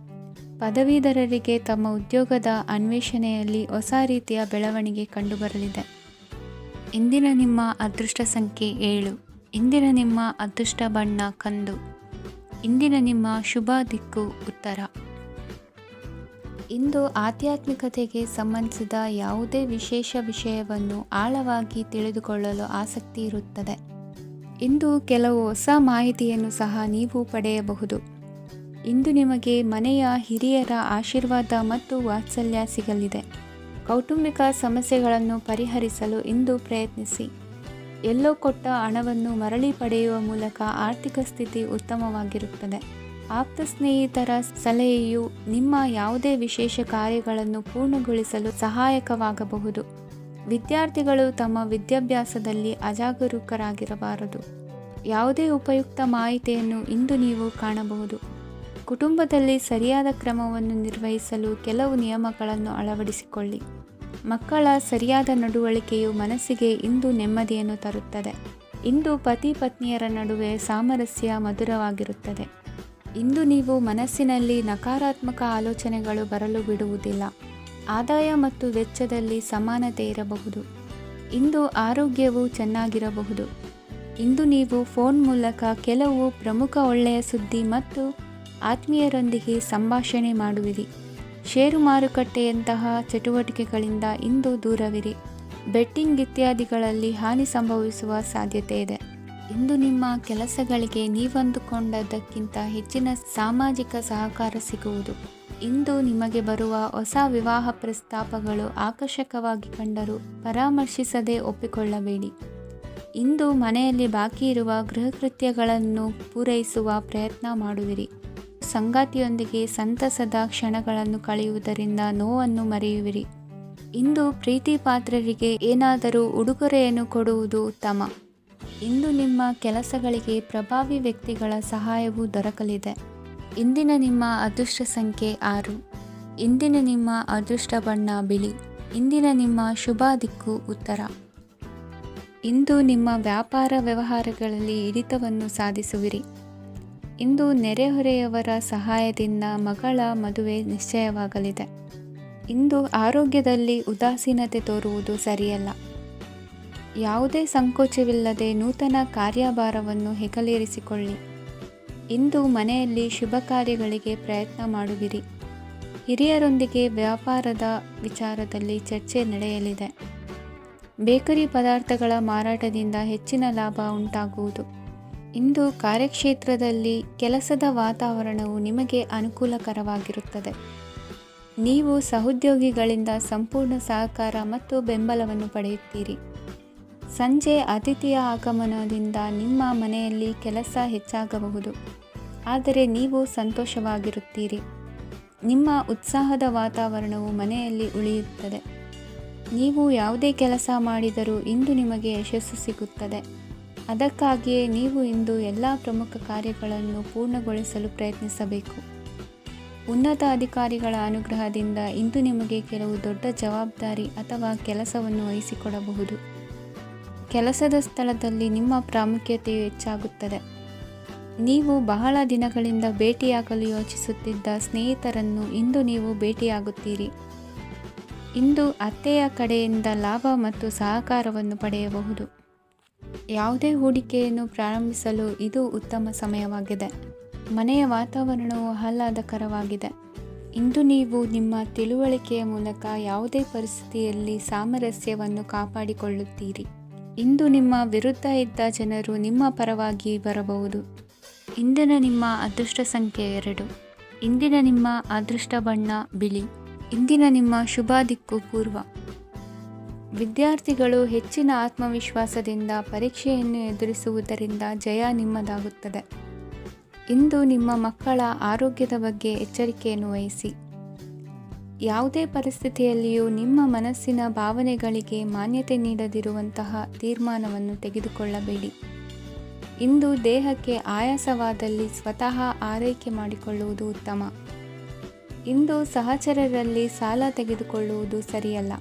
ಪದವೀಧರರಿಗೆ ತಮ್ಮ ಉದ್ಯೋಗದ ಅನ್ವೇಷಣೆಯಲ್ಲಿ ಹೊಸ ರೀತಿಯ ಬೆಳವಣಿಗೆ ಕಂಡುಬರಲಿದೆ. ಇಂದಿನ ನಿಮ್ಮ ಅದೃಷ್ಟ ಸಂಖ್ಯೆ 7. ಇಂದಿನ ನಿಮ್ಮ ಅದೃಷ್ಟ ಬಣ್ಣ ಕಂದು. ಇಂದಿನ ನಿಮ್ಮ ಶುಭ ದಿಕ್ಕು ಉತ್ತರ. ಇಂದು ಆಧ್ಯಾತ್ಮಿಕತೆಗೆ ಸಂಬಂಧಿಸಿದ ಯಾವುದೇ ವಿಶೇಷ ವಿಷಯವನ್ನು ಆಳವಾಗಿ ತಿಳಿದುಕೊಳ್ಳಲು ಆಸಕ್ತಿ ಇರುತ್ತದೆ. ಇಂದು ಕೆಲವು ಹೊಸ ಮಾಹಿತಿಯನ್ನು ಸಹ ನೀವು ಪಡೆಯಬಹುದು. ಇಂದು ನಿಮಗೆ ಮನೆಯ ಹಿರಿಯರ ಆಶೀರ್ವಾದ ಮತ್ತು ವಾತ್ಸಲ್ಯ ಸಿಗಲಿದೆ. ಕೌಟುಂಬಿಕ ಸಮಸ್ಯೆಗಳನ್ನು ಪರಿಹರಿಸಲು ಇಂದು ಪ್ರಯತ್ನಿಸಿ. ಎಲ್ಲೋ ಕೊಟ್ಟ ಹಣವನ್ನು ಮರಳಿ ಪಡೆಯುವ ಮೂಲಕ ಆರ್ಥಿಕ ಸ್ಥಿತಿ ಉತ್ತಮವಾಗಿರುತ್ತದೆ. ಆಪ್ತ ಸ್ನೇಹಿತರ ಸಲಹೆಯು ನಿಮ್ಮ ಯಾವುದೇ ವಿಶೇಷ ಕಾರ್ಯಗಳನ್ನು ಪೂರ್ಣಗೊಳಿಸಲು ಸಹಾಯಕವಾಗಬಹುದು. ವಿದ್ಯಾರ್ಥಿಗಳು ತಮ್ಮ ವಿದ್ಯಾಭ್ಯಾಸದಲ್ಲಿ ಅಜಾಗರೂಕರಾಗಿರಬಾರದು. ಯಾವುದೇ ಉಪಯುಕ್ತ ಮಾಹಿತಿಯನ್ನು ಇಂದು ನೀವು ಕಾಣಬಹುದು. ಕುಟುಂಬದಲ್ಲಿ ಸರಿಯಾದ ಕ್ರಮವನ್ನು ನಿರ್ವಹಿಸಲು ಕೆಲವು ನಿಯಮಗಳನ್ನು ಅಳವಡಿಸಿಕೊಳ್ಳಿ. ಮಕ್ಕಳ ಸರಿಯಾದ ನಡವಳಿಕೆಯು ಮನಸ್ಸಿಗೆ ಇಂದು ನೆಮ್ಮದಿಯನ್ನು ತರುತ್ತದೆ. ಇಂದು ಪತಿ ಪತ್ನಿಯರ ನಡುವೆ ಸಾಮರಸ್ಯ ಮಧುರವಾಗಿರುತ್ತದೆ. ಇಂದು ನೀವು ಮನಸ್ಸಿನಲ್ಲಿ ನಕಾರಾತ್ಮಕ ಆಲೋಚನೆಗಳು ಬರಲು ಬಿಡುವುದಿಲ್ಲ. ಆದಾಯ ಮತ್ತು ವೆಚ್ಚದಲ್ಲಿ ಸಮಾನತೆ ಇರಬಹುದು. ಇಂದು ಆರೋಗ್ಯವು ಚೆನ್ನಾಗಿರಬಹುದು. ಇಂದು ನೀವು ಫೋನ್ ಮೂಲಕ ಕೆಲವು ಪ್ರಮುಖ ಒಳ್ಳೆಯ ಸುದ್ದಿ ಮತ್ತು ಆತ್ಮೀಯರೊಂದಿಗೆ ಸಂಭಾಷಣೆ ಮಾಡುವಿರಿ. ಷೇರು ಮಾರುಕಟ್ಟೆಯಂತಹ ಚಟುವಟಿಕೆಗಳಿಂದ ಇಂದು ದೂರವಿರಿ. ಬೆಟ್ಟಿಂಗ್ ಇತ್ಯಾದಿಗಳಲ್ಲಿ ಹಾನಿ ಸಂಭವಿಸುವ ಸಾಧ್ಯತೆ ಇದೆ. ಇಂದು ನಿಮ್ಮ ಕೆಲಸಗಳಿಗೆ ನೀವಂದುಕೊಂಡದ್ದಕ್ಕಿಂತ ಹೆಚ್ಚಿನ ಸಾಮಾಜಿಕ ಸಹಕಾರ ಸಿಗುವುದು. ಇಂದು ನಿಮಗೆ ಬರುವ ಹೊಸ ವಿವಾಹ ಪ್ರಸ್ತಾಪಗಳು ಆಕರ್ಷಕವಾಗಿ ಕಂಡರೂ ಪರಾಮರ್ಶಿಸದೆ ಒಪ್ಪಿಕೊಳ್ಳಬೇಡಿ. ಇಂದು ಮನೆಯಲ್ಲಿ ಬಾಕಿ ಇರುವ ಗೃಹಕೃತ್ಯಗಳನ್ನು ಪೂರೈಸುವ ಪ್ರಯತ್ನ ಮಾಡುವಿರಿ. ಸಂಗಾತಿಯೊಂದಿಗೆ ಸಂತಸದ ಕ್ಷಣಗಳನ್ನು ಕಳೆಯುವುದರಿಂದ ನೋವನ್ನು ಮರೆಯುವಿರಿ. ಇಂದು ಪ್ರೀತಿ ಪಾತ್ರರಿಗೆ ಏನಾದರೂ ಉಡುಗೊರೆಯನ್ನು ಕೊಡುವುದು ಉತ್ತಮ. ಇಂದು ನಿಮ್ಮ ಕೆಲಸಗಳಿಗೆ ಪ್ರಭಾವಿ ವ್ಯಕ್ತಿಗಳ ಸಹಾಯವು ದೊರಕಲಿದೆ. ಇಂದಿನ ನಿಮ್ಮ ಅದೃಷ್ಟ ಸಂಖ್ಯೆ 6. ಇಂದಿನ ನಿಮ್ಮ ಅದೃಷ್ಟ ಬಣ್ಣ ಬಿಳಿ. ಇಂದಿನ ನಿಮ್ಮ ಶುಭ ದಿಕ್ಕು ಉತ್ತರ. ಇಂದು ನಿಮ್ಮ ವ್ಯಾಪಾರ ವ್ಯವಹಾರಗಳಲ್ಲಿ ಹಿಡಿತವನ್ನು ಸಾಧಿಸುವಿರಿ. ಇಂದು ನೆರೆಹೊರೆಯವರ ಸಹಾಯದಿಂದ ಮಗಳ ಮದುವೆ ನಿಶ್ಚಯವಾಗಲಿದೆ. ಇಂದು ಆರೋಗ್ಯದಲ್ಲಿ ಉದಾಸೀನತೆ ತೋರುವುದು ಸರಿಯಲ್ಲ. ಯಾವುದೇ ಸಂಕೋಚವಿಲ್ಲದೆ ನೂತನ ಕಾರ್ಯಭಾರವನ್ನು ಹೆಗಲೇರಿಸಿಕೊಳ್ಳಿ. ಇಂದು ಮನೆಯಲ್ಲಿ ಶುಭ ಕಾರ್ಯಗಳಿಗೆ ಪ್ರಯತ್ನ ಮಾಡುವಿರಿ. ಹಿರಿಯರೊಂದಿಗೆ ವ್ಯಾಪಾರದ ವಿಚಾರದಲ್ಲಿ ಚರ್ಚೆ ನಡೆಯಲಿದೆ. ಬೇಕರಿ ಪದಾರ್ಥಗಳ ಮಾರಾಟದಿಂದ ಹೆಚ್ಚಿನ ಲಾಭ ಉಂಟಾಗುವುದು. ಇಂದು ಕಾರ್ಯಕ್ಷೇತ್ರದಲ್ಲಿ ಕೆಲಸದ ವಾತಾವರಣವು ನಿಮಗೆ ಅನುಕೂಲಕರವಾಗಿರುತ್ತದೆ. ನೀವು ಸಹೋದ್ಯೋಗಿಗಳಿಂದ ಸಂಪೂರ್ಣ ಸಹಕಾರ ಮತ್ತು ಬೆಂಬಲವನ್ನು ಪಡೆಯುತ್ತೀರಿ. ಸಂಜೆ ಅತಿಥಿಯ ಆಗಮನದಿಂದ ನಿಮ್ಮ ಮನೆಯಲ್ಲಿ ಕೆಲಸ ಹೆಚ್ಚಾಗಬಹುದು, ಆದರೆ ನೀವು ಸಂತೋಷವಾಗಿರುತ್ತೀರಿ. ನಿಮ್ಮ ಉತ್ಸಾಹದ ವಾತಾವರಣವು ಮನೆಯಲ್ಲಿ ಉಳಿಯುತ್ತದೆ. ನೀವು ಯಾವುದೇ ಕೆಲಸ ಮಾಡಿದರೂ ಇಂದು ನಿಮಗೆ ಯಶಸ್ಸು ಸಿಗುತ್ತದೆ. ಅದಕ್ಕಾಗಿಯೇ ನೀವು ಇಂದು ಎಲ್ಲ ಪ್ರಮುಖ ಕಾರ್ಯಗಳನ್ನು ಪೂರ್ಣಗೊಳಿಸಲು ಪ್ರಯತ್ನಿಸಬೇಕು. ಉನ್ನತ ಅಧಿಕಾರಿಗಳ ಅನುಗ್ರಹದಿಂದ ಇಂದು ನಿಮಗೆ ಕೆಲವು ದೊಡ್ಡ ಜವಾಬ್ದಾರಿ ಅಥವಾ ಕೆಲಸವನ್ನು ವಹಿಸಿಕೊಡಬಹುದು. ಕೆಲಸದ ಸ್ಥಳದಲ್ಲಿ ನಿಮ್ಮ ಪ್ರಾಮುಖ್ಯತೆಯು ಹೆಚ್ಚಾಗುತ್ತದೆ. ನೀವು ಬಹಳ ದಿನಗಳಿಂದ ಭೇಟಿಯಾಗಲು ಯೋಚಿಸುತ್ತಿದ್ದ ಸ್ನೇಹಿತರನ್ನು ಇಂದು ನೀವು ಭೇಟಿಯಾಗುತ್ತೀರಿ. ಇಂದು ಅತ್ತೆಯ ಕಡೆಯಿಂದ ಲಾಭ ಮತ್ತು ಸಹಕಾರವನ್ನು ಪಡೆಯಬಹುದು. ಯಾವುದೇ ಹೂಡಿಕೆಯನ್ನು ಪ್ರಾರಂಭಿಸಲು ಇದು ಉತ್ತಮ ಸಮಯವಾಗಿದೆ. ಮನೆಯ ವಾತಾವರಣವು ಆಹ್ಲಾದಕರವಾಗಿದೆ. ಇಂದು ನೀವು ನಿಮ್ಮ ತಿಳುವಳಿಕೆಯ ಮೂಲಕ ಯಾವುದೇ ಪರಿಸ್ಥಿತಿಯಲ್ಲಿ ಸಾಮರಸ್ಯವನ್ನು ಕಾಪಾಡಿಕೊಳ್ಳುತ್ತೀರಿ. ಇಂದು ನಿಮ್ಮ ವಿರುದ್ಧ ಇದ್ದ ಜನರು ನಿಮ್ಮ ಪರವಾಗಿ ಬರಬಹುದು. ಇಂದಿನ ನಿಮ್ಮ ಅದೃಷ್ಟ ಸಂಖ್ಯೆ 2. ಇಂದಿನ ನಿಮ್ಮ ಅದೃಷ್ಟ ಬಣ್ಣ ಬಿಳಿ. ಇಂದಿನ ನಿಮ್ಮ ಶುಭ ದಿಕ್ಕು ಪೂರ್ವ. ವಿದ್ಯಾರ್ಥಿಗಳು ಹೆಚ್ಚಿನ ಆತ್ಮವಿಶ್ವಾಸದಿಂದ ಪರೀಕ್ಷೆಯನ್ನು ಎದುರಿಸುವುದರಿಂದ ಜಯ ನಿಮ್ಮದಾಗುತ್ತದೆ. ಇಂದು ನಿಮ್ಮ ಮಕ್ಕಳ ಆರೋಗ್ಯದ ಬಗ್ಗೆ ಎಚ್ಚರಿಕೆಯನ್ನು ವಹಿಸಿ. ಯಾವುದೇ ಪರಿಸ್ಥಿತಿಯಲ್ಲಿಯೂ ನಿಮ್ಮ ಮನಸ್ಸಿನ ಭಾವನೆಗಳಿಗೆ ಮಾನ್ಯತೆ ನೀಡದಿರುವಂತಹ ತೀರ್ಮಾನವನ್ನು ತೆಗೆದುಕೊಳ್ಳಬೇಡಿ. ಇಂದು ದೇಹಕ್ಕೆ ಆಯಾಸವಾದಲ್ಲಿ ಸ್ವತಃ ಆರೈಕೆ ಮಾಡಿಕೊಳ್ಳುವುದು ಉತ್ತಮ. ಇಂದು ಸಹಚರರಲ್ಲಿ ಸಾಲ ತೆಗೆದುಕೊಳ್ಳುವುದು ಸರಿಯಲ್ಲ.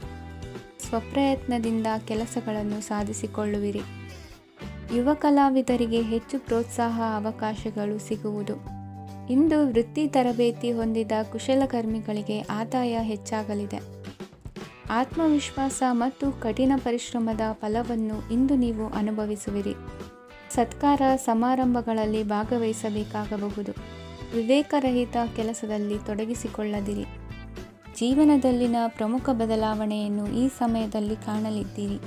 ಸ್ವಪ್ರಯತ್ನದಿಂದ ಕೆಲಸಗಳನ್ನು ಸಾಧಿಸಿಕೊಳ್ಳುವಿರಿ. ಯುವ ಕಲಾವಿದರಿಗೆ ಹೆಚ್ಚು ಪ್ರೋತ್ಸಾಹ ಅವಕಾಶಗಳು ಸಿಗುವುದು. ಇಂದು ವೃತ್ತಿ ತರಬೇತಿ ಹೊಂದಿದ ಕುಶಲಕರ್ಮಿಗಳಿಗೆ ಆದಾಯ ಹೆಚ್ಚಾಗಲಿದೆ. ಆತ್ಮವಿಶ್ವಾಸ ಮತ್ತು ಕಠಿಣ ಪರಿಶ್ರಮದ ಫಲವನ್ನು ಇಂದು ನೀವು ಅನುಭವಿಸುವಿರಿ. ಸತ್ಕಾರ ಸಮಾರಂಭಗಳಲ್ಲಿ ಭಾಗವಹಿಸಬೇಕಾಗಬಹುದು. ವಿವೇಕರಹಿತ ಕೆಲಸದಲ್ಲಿ ತೊಡಗಿಸಿಕೊಳ್ಳದಿರಿ. ಜೀವನದಲ್ಲಿನ ಪ್ರಮುಖ ಬದಲಾವಣೆಯನ್ನು ಈ ಸಮಯದಲ್ಲಿ ಕಾಣಲಿದ್ದೀರಿ.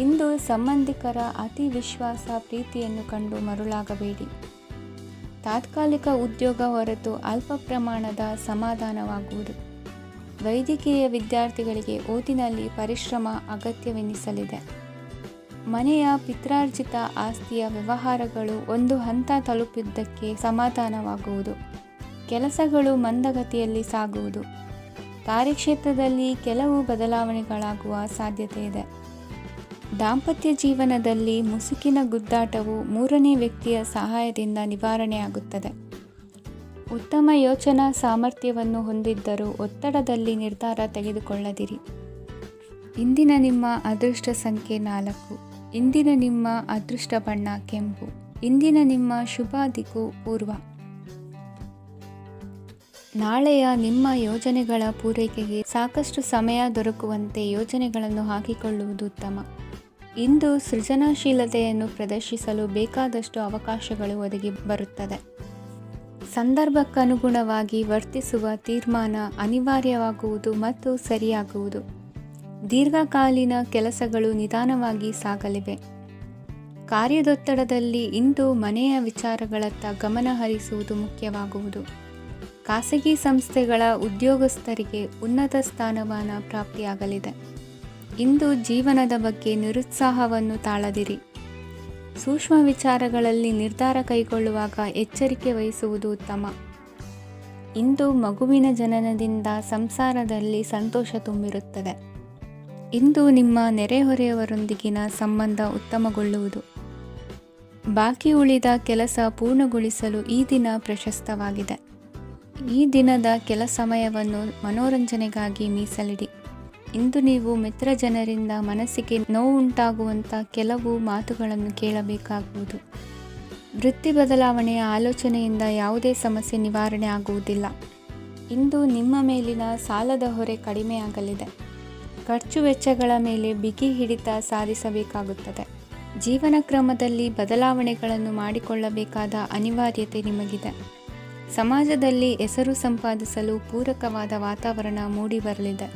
ಇಂದು ಸಂಬಂಧಿಕರ ಅತಿ ವಿಶ್ವಾಸ ಪ್ರೀತಿಯನ್ನು ಕಂಡು ಮರುಳಾಗಬೇಡಿ. ತಾತ್ಕಾಲಿಕ ಉದ್ಯೋಗ ಹೊರತು ಅಲ್ಪ ಪ್ರಮಾಣದ ಸಮಾಧಾನವಾಗುವುದು. ವೈದ್ಯಕೀಯ ವಿದ್ಯಾರ್ಥಿಗಳಿಗೆ ಓದಿನಲ್ಲಿ ಪರಿಶ್ರಮ ಅಗತ್ಯವೆನಿಸಲಿದೆ. ಮನೆಯ ಪಿತ್ರಾರ್ಜಿತ ಆಸ್ತಿಯ ವ್ಯವಹಾರಗಳು ಒಂದು ಹಂತ ತಲುಪಿದ್ದಕ್ಕೆ ಸಮಾಧಾನವಾಗುವುದು. ಕೆಲಸಗಳು ಮಂದಗತಿಯಲ್ಲಿ ಸಾಗುವುದು. ಕಾರ್ಯಕ್ಷೇತ್ರದಲ್ಲಿ ಕೆಲವು ಬದಲಾವಣೆಗಳಾಗುವ ಸಾಧ್ಯತೆ ಇದೆ. ದಾಂಪತ್ಯ ಜೀವನದಲ್ಲಿ ಮುಸುಕಿನ ಗುದ್ದಾಟವು 3ನೇ ವ್ಯಕ್ತಿಯ ಸಹಾಯದಿಂದ ನಿವಾರಣೆಯಾಗುತ್ತದೆ. ಉತ್ತಮ ಯೋಚನಾ ಸಾಮರ್ಥ್ಯವನ್ನು ಹೊಂದಿದ್ದರೂ ಒತ್ತಡದಲ್ಲಿ ನಿರ್ಧಾರ ತೆಗೆದುಕೊಳ್ಳದಿರಿ. ಇಂದಿನ ನಿಮ್ಮ ಅದೃಷ್ಟ ಸಂಖ್ಯೆ 4. ಇಂದಿನ ನಿಮ್ಮ ಅದೃಷ್ಟ ಬಣ್ಣ ಕೆಂಪು. ಇಂದಿನ ನಿಮ್ಮ ಶುಭ ದಿಕ್ಕು ಪೂರ್ವ. ನಾಳೆಯ ನಿಮ್ಮ ಯೋಜನೆಗಳ ಪೂರೈಕೆಗೆ ಸಾಕಷ್ಟು ಸಮಯ ದೊರಕುವಂತೆ ಯೋಜನೆಗಳನ್ನು ಹಾಕಿಕೊಳ್ಳುವುದು ಉತ್ತಮ. ಇಂದು ಸೃಜನಶೀಲತೆಯನ್ನು ಪ್ರದರ್ಶಿಸಲು ಬೇಕಾದಷ್ಟು ಅವಕಾಶಗಳು ಒದಗಿ ಬರುತ್ತದೆ. ಸಂದರ್ಭಕ್ಕನುಗುಣವಾಗಿ ವರ್ತಿಸುವ ತೀರ್ಮಾನ ಅನಿವಾರ್ಯವಾಗುವುದು ಮತ್ತು ಸರಿಯಾಗುವುದು. ದೀರ್ಘಕಾಲೀನ ಕೆಲಸಗಳು ನಿಧಾನವಾಗಿ ಸಾಗಲಿವೆ. ಕಾರ್ಯದೊತ್ತಡದಲ್ಲಿ ಇಂದು ಮನೆಯ ವಿಚಾರಗಳತ್ತ ಗಮನ ಹರಿಸುವುದು ಮುಖ್ಯವಾಗುವುದು. ಖಾಸಗಿ ಸಂಸ್ಥೆಗಳ ಉದ್ಯೋಗಸ್ಥರಿಗೆ ಉನ್ನತ ಸ್ಥಾನಮಾನ ಪ್ರಾಪ್ತಿಯಾಗಲಿದೆ. ಇಂದು ಜೀವನದ ಬಗ್ಗೆ ನಿರುತ್ಸಾಹವನ್ನು ತಾಳದಿರಿ. ಸೂಕ್ಷ್ಮ ವಿಚಾರಗಳಲ್ಲಿ ನಿರ್ಧಾರ ಕೈಗೊಳ್ಳುವಾಗ ಎಚ್ಚರಿಕೆ ವಹಿಸುವುದು ಉತ್ತಮ. ಇಂದು ಮಗುವಿನ ಜನನದಿಂದ ಸಂಸಾರದಲ್ಲಿ ಸಂತೋಷ ತುಂಬಿರುತ್ತದೆ. ಇಂದು ನಿಮ್ಮ ನೆರೆಹೊರೆಯವರೊಂದಿಗಿನ ಸಂಬಂಧ ಉತ್ತಮಗೊಳ್ಳುವುದು. ಬಾಕಿ ಉಳಿದ ಕೆಲಸ ಪೂರ್ಣಗೊಳಿಸಲು ಈ ದಿನ ಪ್ರಶಸ್ತವಾಗಿದೆ. ಈ ದಿನದ ಕೆಲ ಸಮಯವನ್ನು ಮನೋರಂಜನೆಗಾಗಿ ಮೀಸಲಿಡಿ. ಇಂದು ನೀವು ಮಿತ್ರ ಜನರಿಂದ ಮನಸ್ಸಿಗೆ ನೋವುಂಟಾಗುವಂಥ ಕೆಲವು ಮಾತುಗಳನ್ನು ಕೇಳಬೇಕಾಗುವುದು. ವೃತ್ತಿ ಬದಲಾವಣೆಯ ಆಲೋಚನೆಯಿಂದ ಯಾವುದೇ ಸಮಸ್ಯೆ ನಿವಾರಣೆ ಆಗುವುದಿಲ್ಲ. ಇಂದು ನಿಮ್ಮ ಮೇಲಿನ ಸಾಲದ ಹೊರೆ ಕಡಿಮೆಯಾಗಲಿದೆ. ಖರ್ಚು ವೆಚ್ಚಗಳ ಮೇಲೆ ಬಿಗಿ ಹಿಡಿತ ಸಾಧಿಸಬೇಕಾಗುತ್ತದೆ. ಜೀವನ ಕ್ರಮದಲ್ಲಿ ಬದಲಾವಣೆಗಳನ್ನು ಮಾಡಿಕೊಳ್ಳಬೇಕಾದ ಅನಿವಾರ್ಯತೆ ನಿಮಗಿದೆ. ಸಮಾಜದಲ್ಲಿ ಹೆಸರು ಸಂಪಾದಿಸಲು ಪೂರಕವಾದ ವಾತಾವರಣ ಮೂಡಿಬರಲಿದೆ.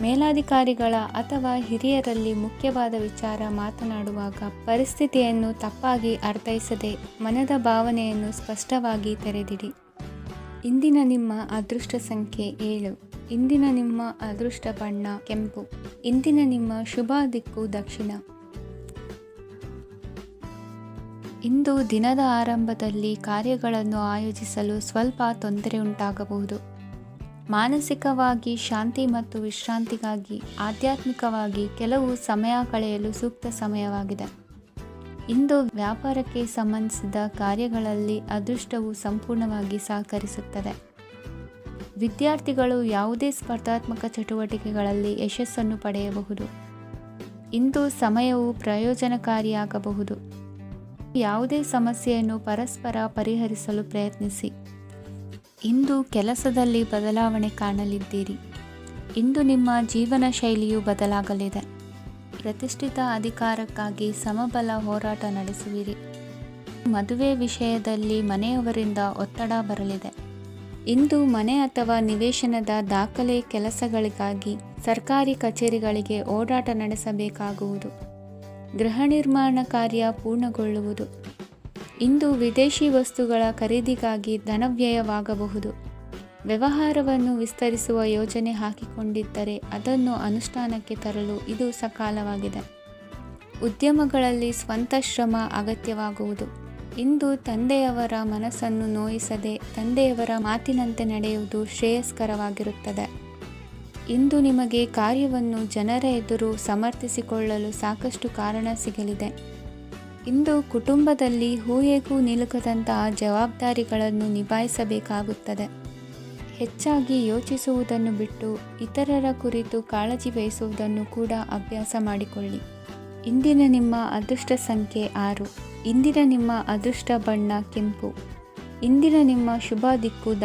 ಮೇಲಾಧಿಕಾರಿಗಳ ಅಥವಾ ಹಿರಿಯರಲ್ಲಿ ಮುಖ್ಯವಾದ ವಿಚಾರ ಮಾತನಾಡುವಾಗ ಪರಿಸ್ಥಿತಿಯನ್ನು ತಪ್ಪಾಗಿ ಅರ್ಥೈಸದೆ ಮನದ ಭಾವನೆಯನ್ನು ಸ್ಪಷ್ಟವಾಗಿ ತೆರೆದಿಡಿ. ಇಂದಿನ ನಿಮ್ಮ ಅದೃಷ್ಟ ಸಂಖ್ಯೆ 7. ಇಂದಿನ ನಿಮ್ಮ ಅದೃಷ್ಟ ಬಣ್ಣ ಕೆಂಪು. ಇಂದಿನ ನಿಮ್ಮ ಶುಭ ದಿಕ್ಕು ದಕ್ಷಿಣ. ಇಂದು ದಿನದ ಆರಂಭದಲ್ಲಿ ಕಾರ್ಯಗಳನ್ನು ಆಯೋಜಿಸಲು ಸ್ವಲ್ಪ ತೊಂದರೆ ಉಂಟಾಗಬಹುದು. ಮಾನಸಿಕವಾಗಿ ಶಾಂತಿ ಮತ್ತು ವಿಶ್ರಾಂತಿಗಾಗಿ ಆಧ್ಯಾತ್ಮಿಕವಾಗಿ ಕೆಲವು ಸಮಯ ಕಳೆಯಲು ಸೂಕ್ತ ಸಮಯವಾಗಿದೆ. ಇಂದು ವ್ಯಾಪಾರಕ್ಕೆ ಸಂಬಂಧಿಸಿದ ಕಾರ್ಯಗಳಲ್ಲಿ ಅದೃಷ್ಟವು ಸಂಪೂರ್ಣವಾಗಿ ಸಹಕರಿಸುತ್ತದೆ. ವಿದ್ಯಾರ್ಥಿಗಳು ಯಾವುದೇ ಸ್ಪರ್ಧಾತ್ಮಕ ಚಟುವಟಿಕೆಗಳಲ್ಲಿ ಯಶಸ್ಸನ್ನು ಪಡೆಯಬಹುದು. ಇಂದು ಸಮಯವು ಪ್ರಯೋಜನಕಾರಿಯಾಗಬಹುದು. ಯಾವುದೇ ಸಮಸ್ಯೆಯನ್ನು ಪರಸ್ಪರ ಪರಿಹರಿಸಲು ಪ್ರಯತ್ನಿಸಿ. ಇಂದು ಕೆಲಸದಲ್ಲಿ ಬದಲಾವಣೆ ಕಾಣಲಿದ್ದೀರಿ. ಇಂದು ನಿಮ್ಮ ಜೀವನ ಶೈಲಿಯು ಬದಲಾಗಲಿದೆ. ಪ್ರತಿಷ್ಠಿತ ಅಧಿಕಾರಕ್ಕಾಗಿ ಸಮಬಲ ಹೋರಾಟ ನಡೆಸುವಿರಿ. ಮದುವೆ ವಿಷಯದಲ್ಲಿ ಮನೆಯವರಿಂದ ಒತ್ತಡ ಬರಲಿದೆ. ಇಂದು ಮನೆ ಅಥವಾ ನಿವೇಶನದ ದಾಖಲೆ ಕೆಲಸಗಳಿಗಾಗಿ ಸರ್ಕಾರಿ ಕಚೇರಿಗಳಿಗೆ ಓಡಾಟ ನಡೆಸಬೇಕಾಗುವುದು. ಗೃಹ ನಿರ್ಮಾಣ ಕಾರ್ಯ ಪೂರ್ಣಗೊಳ್ಳುವುದು. ಇಂದು ವಿದೇಶಿ ವಸ್ತುಗಳ ಖರೀದಿಗಾಗಿ ಧನವ್ಯಯವಾಗಬಹುದು. ವ್ಯವಹಾರವನ್ನು ವಿಸ್ತರಿಸುವ ಯೋಜನೆ ಹಾಕಿಕೊಂಡಿದ್ದರೆ ಅದನ್ನು ಅನುಷ್ಠಾನಕ್ಕೆ ತರಲು ಇದು ಸಕಾಲವಾಗಿದೆ. ಉದ್ಯಮಗಳಲ್ಲಿ ಸ್ವಂತ ಶ್ರಮ ಅಗತ್ಯವಾಗುವುದು. ಇಂದು ತಂದೆಯವರ ಮನಸ್ಸನ್ನು ನೋಯಿಸದೆ ತಂದೆಯವರ ಮಾತಿನಂತೆ ನಡೆಯುವುದು ಶ್ರೇಯಸ್ಕರವಾಗಿರುತ್ತದೆ. ಇಂದು ನಿಮಗೆ ಕಾರ್ಯವನ್ನು ಜನರ ಎದುರು ಸಮರ್ಥಿಸಿಕೊಳ್ಳಲು ಸಾಕಷ್ಟು ಕಾರಣ ಸಿಗಲಿದೆ. ಇಂದು ಕುಟುಂಬದಲ್ಲಿ ಹೂಯೆಗೂ ನಿಲುಕದಂತಹ ಜವಾಬ್ದಾರಿಗಳನ್ನು ನಿಭಾಯಿಸಬೇಕಾಗುತ್ತದೆ. ಹೆಚ್ಚಾಗಿ ಯೋಚಿಸುವುದನ್ನು ಬಿಟ್ಟು ಇತರರ ಕುರಿತು ಕಾಳಜಿ ವಹಿಸುವುದನ್ನು ಕೂಡ ಅಭ್ಯಾಸ ಮಾಡಿಕೊಳ್ಳಿ. ಇಂದಿನ ನಿಮ್ಮ ಅದೃಷ್ಟ ಸಂಖ್ಯೆ 6. ಇಂದಿನ ನಿಮ್ಮ ಅದೃಷ್ಟ ಬಣ್ಣ ಕೆಂಪು. ಇಂದಿನ ನಿಮ್ಮ ಶುಭ ದಿಕ್ಕು